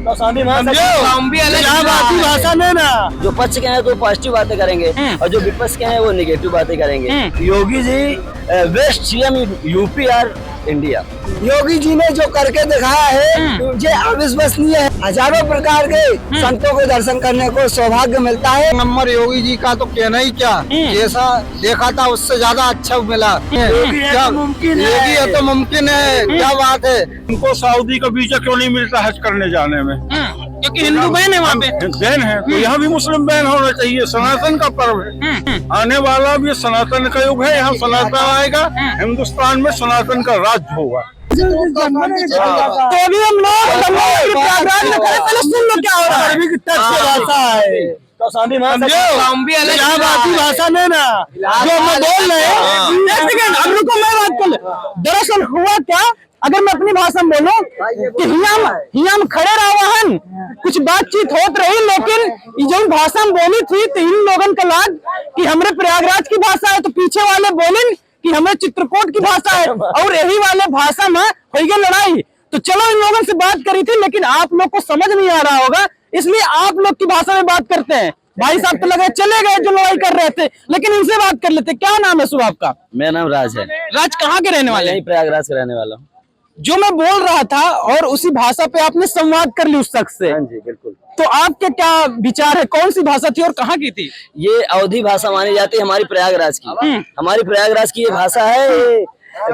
तो शादी भाषा में ना, जो पक्ष के हैं तो पॉजिटिव बातें करेंगे और जो विपक्ष के हैं वो निगेटिव बातें करेंगे। Yogi ji best CM UP और इंडिया। योगी जी ने जो करके दिखाया है मुझे अविश्वसनीय है। हजारों प्रकार के संतों के दर्शन करने को सौभाग्य मिलता है। नंबर योगी जी का तो कहना ही क्या, जैसा देखा था उससे ज्यादा अच्छा मिला। योगी है तो मुमकिन है, क्या बात है। उनको सऊदी का वीजा क्यों नहीं मिलता हज करने जाने में? क्योंकि हिंदू बैन है वहाँ पे। बैन है तो यहाँ भी मुस्लिम बैन होना चाहिए। सनातन का पर्व है, आने वाला भी सनातन का युग है। यहाँ सनातन आएगा, हिंदुस्तान में सनातन का राज्य होगा। तो अभी हम लोग प्रयागराज में खड़े, पहले सुन लो क्या हो रहा है। भाषा है तो शादी भाषा में ना, जो हम बोल रहे हैं। एक सेकंड, हम लोग को मैं बात कर ले। दरअसल हुआ क्या, अगर मैं अपनी भाषा में बोलूं कि हियाम खड़े रहा हन, कुछ बातचीत होत रही, लेकिन जो भाषा में बोली थी तो इन लोगन का लाग कि हमरे प्रयागराज की भाषा है, तो पीछे वाले बोलें कि हमें चित्रकूट की भाषा है, और यही वाले भाषा में हो गई लड़ाई। तो चलो इन लोगों से बात करी थी, लेकिन आप लोग को समझ नहीं आ रहा होगा, इसलिए आप लोग की भाषा में बात करते हैं। भाई साहब तो लगे चले गए जो लड़ाई कर रहे थे, लेकिन इनसे बात कर लेते। क्या नाम है सुबह आपका? मेरा नाम राज है। राज कहाँ के रहने वाले? यही प्रयागराज के रहने वाला हूँ। जो मैं बोल रहा था और उसी भाषा पे आपने संवाद कर ली उस शख्स से। हाँ जी बिल्कुल। तो आपके क्या विचार है, कौन सी भाषा थी और कहाँ की थी? ये अवधी भाषा मानी जाती है हमारी प्रयागराज की। हमारी प्रयागराज की ये भाषा है,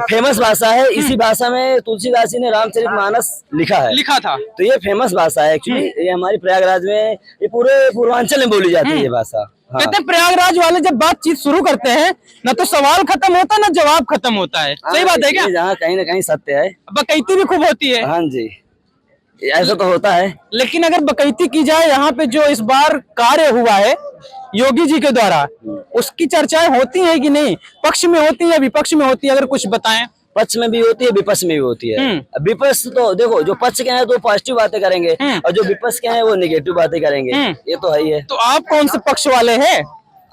फेमस भाषा है। इसी भाषा में तुलसीदास जी ने रामचरितमानस लिखा था। तो ये फेमस भाषा है एक्चुअली। ये हमारी प्रयागराज में, ये पूरे पूर्वांचल में बोली जाती है ये भाषा। हाँ। कहते प्रयागराज वाले जब बातचीत शुरू करते हैं ना तो सवाल खत्म होता है ना जवाब खत्म होता है। सही बात है क्या? जहाँ कहीं ना कहीं सत्य है। बकैती भी खूब होती है। हाँ जी, ऐसा तो होता है। लेकिन अगर बकैती की जाए, यहाँ पे जो इस बार कार्य हुआ है योगी जी के द्वारा, उसकी चर्चाएं होती है कि नहीं? पक्ष में होती है, विपक्ष में होती है? अगर कुछ बताएं। पक्ष में भी होती है, विपक्ष में भी होती है। विपक्ष तो देखो, जो पक्ष के हैं तो पॉजिटिव बातें करेंगे और जो विपक्ष के हैं वो निगेटिव बातें करेंगे। ये तो है ही है। तो आप कौन से पक्ष वाले हैं?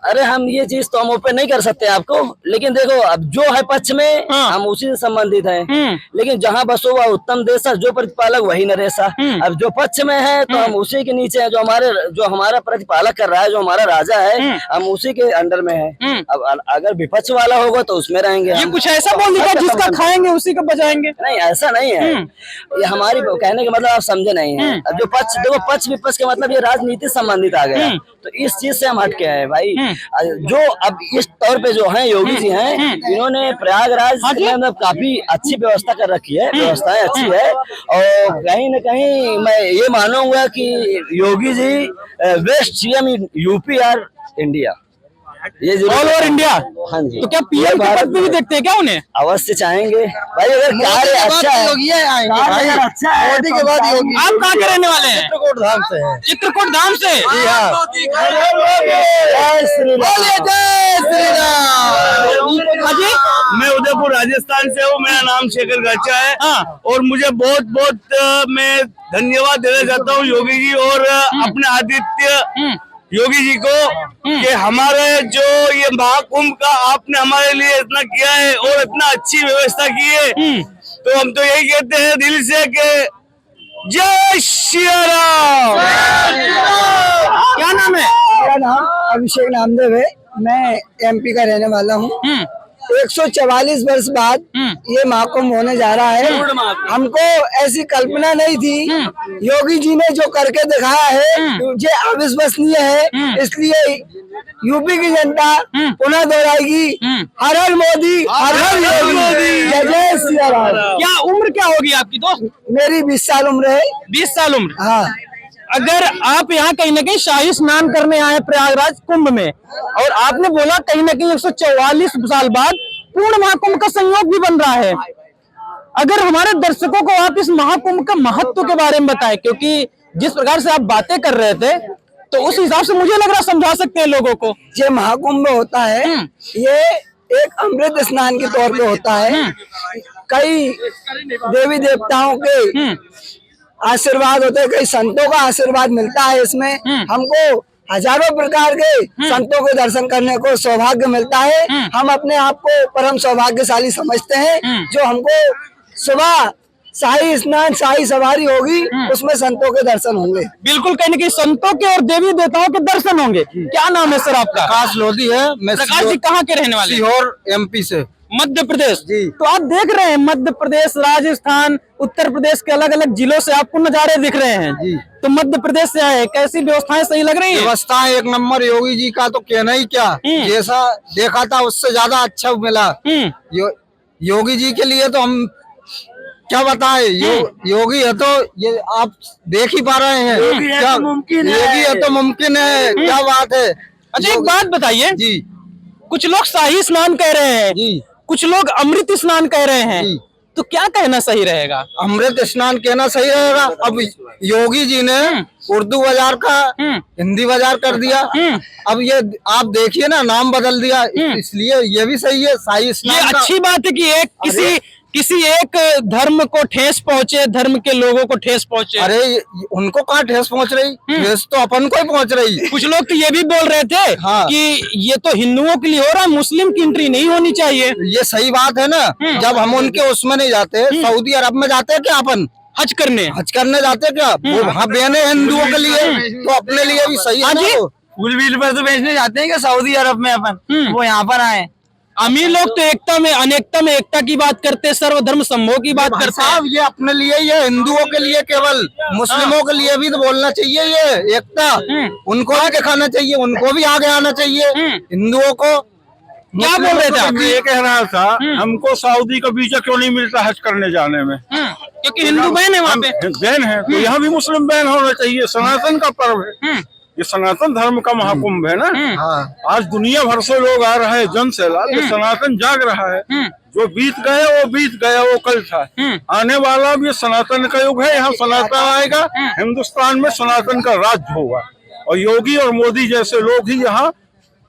अरे हम ये चीज तो हम ओपन नहीं कर सकते आपको, लेकिन देखो अब जो है पक्ष में हम उसी से संबंधित हैं। लेकिन जहाँ बसो वह उत्तम देशा, जो प्रतिपालक वही नरेशा। अब जो पक्ष में है तो हम उसी के नीचे हैं। जो हमारा प्रतिपालक कर रहा है, जो हमारा राजा है, हम उसी के अंडर में है। अब अगर विपक्ष वाला होगा तो उसमें रहेंगे। ये कुछ ऐसा बोल दिया जिसका खाएंगे उसी को बजाएंगे? नहीं, ऐसा नहीं है। ये हमारी कहने का मतलब आप समझे नहीं है। अब जो पक्ष, देखो पक्ष विपक्ष का मतलब ये राजनीति संबंधित आ गया। तो इस चीज से हम हटके हैं भाई। जो अब इस तौर पे जो हैं योगी जी हैं, इन्होंने प्रयागराज में मतलब काफी अच्छी व्यवस्था कर रखी है। व्यवस्थाएं अच्छी है और कहीं न कहीं मैं ये मानूंगा कि Yogi ji best CM UP और इंडिया। ये ऑल ओवर इंडिया। हाँ जी। तो क्या पीएम के पद पे भी देखते हैं क्या उन्हें? अवश्य चाहेंगे भाई, अगर कार्य अच्छा है। योगी आएंगे भाई, अच्छा है मोदी के बाद योगी। आप कहाँ के रहने वाले हैं? चित्रकूट धाम से है। चित्रकूट धाम से? जी हाँ। जय श्री राम। हाजी, मैं उदयपुर राजस्थान से हूँ। मेरा नाम शेखर गच्चा है। और मुझे बहुत बहुत मैं धन्यवाद देना चाहता हूँ योगी जी और अपने आदित्य योगी जी को कि हमारे जो ये महाकुंभ का आपने हमारे लिए इतना किया है और इतना अच्छी व्यवस्था की है। तो हम तो यही कहते हैं दिल से कि जय श्री राम। क्या नाम है? मेरा नाम अभिषेक नामदेव है। मैं एमपी का रहने वाला हूँ। 144 वर्ष बाद ये महाकुंभ होने जा रहा है। हमको ऐसी कल्पना नहीं थी। योगी जी ने जो करके दिखाया है मुझे अविश्वसनीय है। इसलिए यूपी की जनता पुनः दोहराएगी, हर हर मोदी, हर हर योगी। जय जय श्री राम। क्या उम्र क्या होगी आपकी दोस्त? मेरी 20 साल उम्र है। 20 साल उम्र। हाँ। अगर आप यहाँ कहीं ना कहीं शाही स्नान करने आए प्रयागराज कुंभ में, और आपने बोला कहीं ना कहीं 144 साल बाद पूर्ण महाकुंभ का संयोग भी बन रहा है, अगर हमारे दर्शकों को आप इस महाकुंभ का महत्व के बारे में बताएं, क्योंकि जिस प्रकार से आप बातें कर रहे थे तो उस हिसाब से मुझे लग रहा समझा सकते हैं लोगों को। ये महाकुंभ होता है, ये एक अमृत स्नान के तौर पे होता है। कई देवी देवताओं के आशीर्वाद होते हैं, कई संतों का आशीर्वाद मिलता है इसमें। हमको हजारों प्रकार के संतों के दर्शन करने को सौभाग्य मिलता है। हम अपने आप को परम सौभाग्यशाली समझते हैं जो हमको सुबह शाही स्नान, शाही सवारी होगी, उसमें संतों के दर्शन होंगे। बिल्कुल, कहीं न कहीं संतों के और देवी देवताओं के दर्शन होंगे। क्या नाम है सर आपका? प्रकाश लोधी है। मैं प्रकाश जी कहाँ के रहने वाले हैं? सीहोर एमपी से। मध्य प्रदेश जी। तो आप देख रहे हैं मध्य प्रदेश, राजस्थान, उत्तर प्रदेश के अलग अलग जिलों से आपको नजारे दिख रहे हैं जी। तो मध्य प्रदेश से आए, कैसी व्यवस्थाएं सही लग रही है? व्यवस्था एक नंबर। योगी जी का तो कहना ही क्या, जैसा देखा था उससे ज्यादा अच्छा मिला। योगी जी के लिए तो हम क्या बताएं, योगी है तो ये आप देख ही पा रहे हैं। योगी है तो मुमकिन है। योगी है तो मुमकिन है, क्या बात है। अच्छा, एक बात बताइए जी कुछ लोग शाही स्नान कह रहे हैं जी, कुछ लोग अमृत स्नान कह रहे हैं जी। तो क्या कहना सही रहेगा? अमृत स्नान कहना सही रहेगा। अब योगी जी ने उर्दू बाजार का हिंदी बाजार कर दिया। अब ये आप देखिए ना, नाम बदल दिया, इसलिए ये भी सही है शाही ये स्नान का। अच्छी बात है कि एक किसी एक धर्म को ठेस पहुंचे, धर्म के लोगों को ठेस पहुंचे। अरे उनको कहाँ ठेस पहुंच रही, ठेस तो अपन को ही पहुंच रही। कुछ लोग तो ये भी बोल रहे थे हाँ। कि ये तो हिंदुओं के लिए हो रहा है, मुस्लिम की एंट्री नहीं होनी चाहिए। ये सही बात है ना। जब हम उनके उसमें नहीं जाते, सऊदी अरब में जाते हैं क्या अपन, हज करने जाते क्या, वो वहाँ बहने हिंदुओं के लिए, तो अपने लिए भी सही है ना। वो फूल व्हील पर तो बेचने जाते हैं क्या सऊदी अरब में अपन, वो यहाँ पर आए। अमीर लोग तो एकता में अनेकता में एकता की बात करते हैं, सर्वधर्म संभव की बात करते हैं। साहब ये अपने लिए, ये हिंदुओं के लिए केवल, मुस्लिमों के लिए भी तो बोलना चाहिए ये एकता। उनको भी दिखाना चाहिए, उनको भी आगे आना चाहिए, हिंदुओं को। क्या बोल रहे थे आप? ये कह रहा था हमको सऊदी का वीजा क्यों नहीं मिलता हज करने जाने में, क्योंकि हिंदू बहन है वहाँ पे। बहन है तो यहाँ भी मुस्लिम बहन होना चाहिए। सनातन का पर्व है ये, सनातन धर्म का महाकुंभ है ना। आज दुनिया भर से लोग आ रहे हैं, जन सैलाब। तो सनातन जाग रहा है। जो बीत गया वो बीत गया, वो कल था। आने वाला भी सनातन का युग है। यहाँ सनातन आएगा, हिंदुस्तान में सनातन का राज्य होगा और योगी और मोदी जैसे लोग ही यहाँ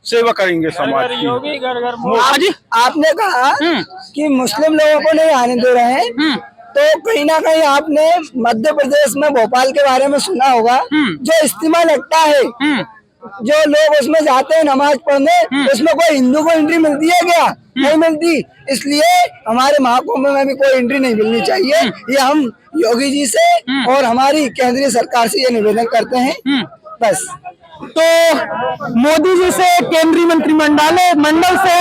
सेवा करेंगे समाज की। आपने कहा कि मुस्लिम लोगों को नहीं आने दे रहे हैं, तो कहीं ना कहीं आपने मध्य प्रदेश में भोपाल के बारे में सुना होगा, जो इज्तिमा लगता है, जो लोग उसमें जाते हैं नमाज पढ़ने, उसमें कोई हिंदू को एंट्री मिलती है क्या? नहीं मिलती। इसलिए हमारे महाकुंभ में भी कोई एंट्री नहीं मिलनी चाहिए। ये हम योगी जी से और हमारी केंद्रीय सरकार से ये निवेदन करते हैं बस। तो मोदी जी से, केंद्रीय मंत्रिमंडल से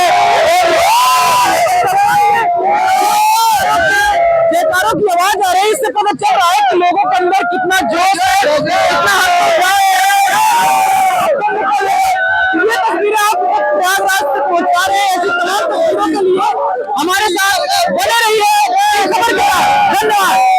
जयकारों की आवाज आ रही है, इससे पता चल रहा है कि लोगों के अंदर कितना जोश है, कितना ये तस्वीरें आप प्रयागराज से पहुंचा रहे हैं। ऐसी तमाम तस्वीरों के लिए हमारे साथ बने रहिए। खबर के साथ धन्यवाद।